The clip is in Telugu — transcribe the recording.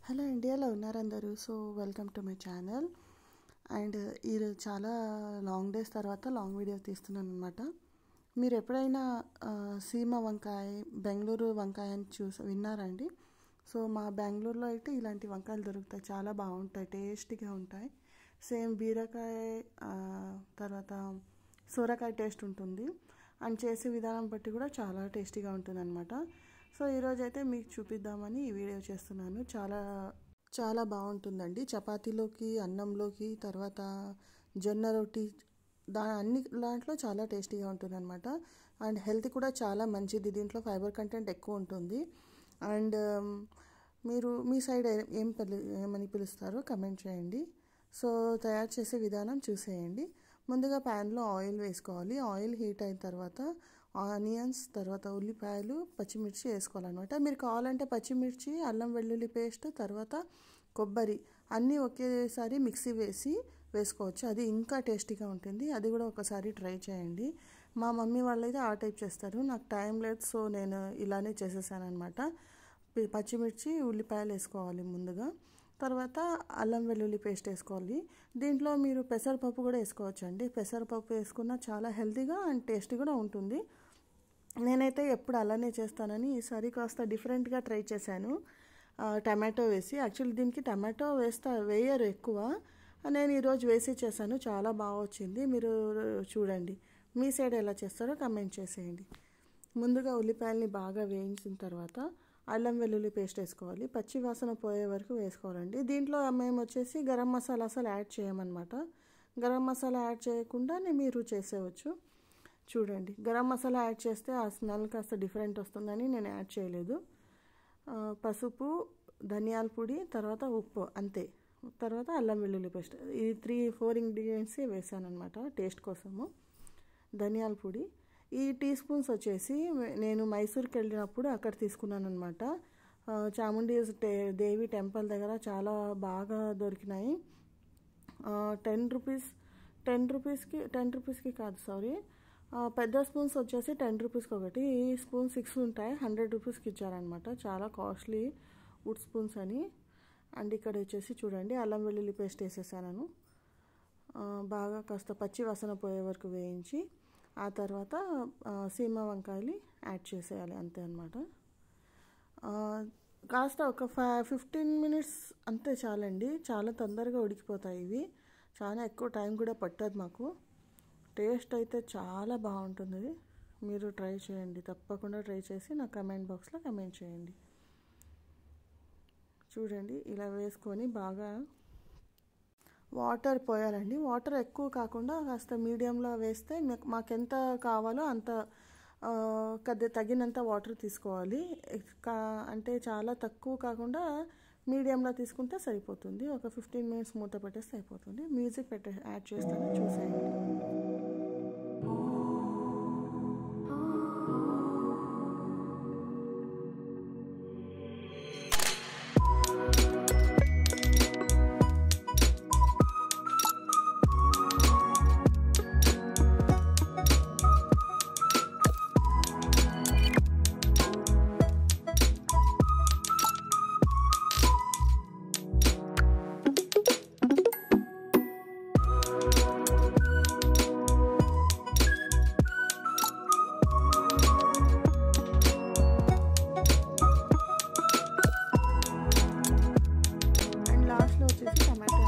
హలో అండి, ఎలా ఉన్నారు అందరూ? So welcome to my channel. And ఇది చాలా లాంగ్ డేస్ తర్వాత లాంగ్ వీడియో తీస్తున్నాను అనమాట. మీరు ఎప్పుడైనా సీమ వంకాయ, బెంగళూరు వంకాయ అని విన్నారండి? సో మా బెంగళూరులో అయితే ఇలాంటి వంకాయలు దొరుకుతాయి, చాలా బాగుంటాయి, టేస్టీగా ఉంటాయి. సేమ్ బీరకాయ తర్వాత సొరకాయ టేస్ట్ ఉంటుంది. అండ్ చేసే విధానం బట్టి కూడా చాలా టేస్టీగా ఉంటుంది అనమాట. సో ఈరోజు అయితే మీకు చూపిద్దామని ఈ వీడియో చేస్తున్నాను. చాలా చాలా బాగుంటుందండి. చపాతీలోకి, అన్నంలోకి, తర్వాత జొన్న రొట్టి, అన్ని దాంట్లో చాలా టేస్టీగా ఉంటుంది అనమాట. అండ్ హెల్త్ కూడా చాలా మంచిది, దీంట్లో ఫైబర్ కంటెంట్ ఎక్కువ ఉంటుంది. అండ్ మీరు మీ సైడ్ ఏమని పిలుస్తారో కమెంట్ చేయండి. సో తయారు చేసే విధానం చూసేయండి. ముందుగా ప్యాన్లో ఆయిల్ వేసుకోవాలి. ఆయిల్ హీట్ అయిన తర్వాత ఆనియన్స్, తర్వాత ఉల్లిపాయలు, పచ్చిమిర్చి వేసుకోవాలన్నమాట. మీరు కావాలంటే పచ్చిమిర్చి, అల్లం వెల్లుల్లి పేస్ట్, తర్వాత కొబ్బరి అన్నీ ఒకేసారి మిక్సీ వేసుకోవచ్చు. అది ఇంకా టేస్టీగా ఉంటుంది. అది కూడా ఒకసారి ట్రై చేయండి. మా మమ్మీ వాళ్ళైతే ఆ టైప్ చేస్తారు, నాకు టైం లేదు, సో నేను ఇలానే చేసేసాను అనమాట. పచ్చిమిర్చి, ఉల్లిపాయలు వేసుకోవాలి ముందుగా. తర్వాత అల్లం వెల్లుల్లి పేస్ట్ వేసుకోవాలి. దీంట్లో మీరు పెసరపప్పు కూడా వేసుకోవచ్చు అండి. పెసరపప్పు వేసుకున్న చాలా హెల్తీగా అండ్ టేస్టీ కూడా ఉంటుంది. నేనైతే ఎప్పుడు అలానే చేస్తానని ఈసారి కాస్త డిఫరెంట్గా ట్రై చేశాను, టమాటో వేసి. యాక్చువల్లీ దీనికి టమాటో వేయరు ఎక్కువ, నేను ఈరోజు వేసి చేశాను, చాలా బాగా వచ్చింది. మీరు చూడండి, మీ సైడ్ ఎలా చేస్తారో కమెంట్ చేసేయండి. ముందుగా ఉల్లిపాయల్ని బాగా వేయించిన తర్వాత అల్లం వెల్లుల్లి పేస్ట్ వేసుకోవాలి. పచ్చి వాసన పోయే వరకు వేసుకోవాలండి. దీంట్లో మేము వచ్చేసి గరం మసాలా అసలు యాడ్ చేయమన్నమాట. గరం మసాలా యాడ్ చేయకుండా మీరు చేసేవచ్చు. చూడండి, గరం మసాలా యాడ్ చేస్తే ఆ స్మెల్ కాస్త డిఫరెంట్ వస్తుందని నేను యాడ్ చేయలేదు. పసుపు, ధనియాల పొడి, తర్వాత ఉప్పు, అంతే. తర్వాత అల్లం వెల్లుల్లి పేస్ట్, ఈ 3-4 ఇంగ్రీడియంట్స్ వేసాను అనమాట టేస్ట్ కోసము. ధనియాల పొడి ఈ టీ స్పూన్స్ వచ్చేసి నేను మైసూర్కి వెళ్ళినప్పుడు అక్కడ తీసుకున్నాను అనమాట. చాముండి దేవి టెంపుల్ దగ్గర చాలా బాగా దొరికినాయి. 10 రూపీస్కి కాదు, సారీ, పెద్ద స్పూన్స్ వచ్చేసి 10 రూపీస్కి ఒకటి. ఈ స్పూన్ 6 ఉంటాయి, 100 రూపీస్కి ఇచ్చారనమాట. చాలా కాస్ట్లీ వుడ్ స్పూన్స్ అని. అండ్ ఇక్కడ వచ్చేసి చూడండి, అల్లం వెల్లుల్లి పేస్ట్ వేసేసాను. బాగా కాస్త పచ్చి వాసన పోయే వరకు వేయించి ఆ తర్వాత సీమ వంకాయలు యాడ్ చేసేయాలి, అంతే అనమాట. కాస్త ఒక 15 మినిట్స్ అంతే చాలండి, చాలా తొందరగా ఉడికిపోతాయి ఇవి. చాలా ఎక్కువ టైం కూడా పట్టదు మాకు. టేస్ట్ అయితే చాలా బాగుంటుంది. మీరు ట్రై చేయండి, తప్పకుండా ట్రై చేసి నా కమెంట్ బాక్స్లో కమెంట్ చేయండి. చూడండి, ఇలా వేసుకొని బాగా వాటర్ పోయాలండి. వాటర్ ఎక్కువ కాకుండా కాస్త మీడియంలో వేస్తే మాకెంత కావాలో అంత తగినంత వాటర్ తీసుకోవాలి. అంటే చాలా తక్కువ కాకుండా మీడియంలో తీసుకుంటే సరిపోతుంది. ఒక 15 మినిట్స్ మూత పెట్టేస్తే అయిపోతుంది. మ్యూజిక్ యాడ్ చేస్తాను, చూసేయండి. టమాటో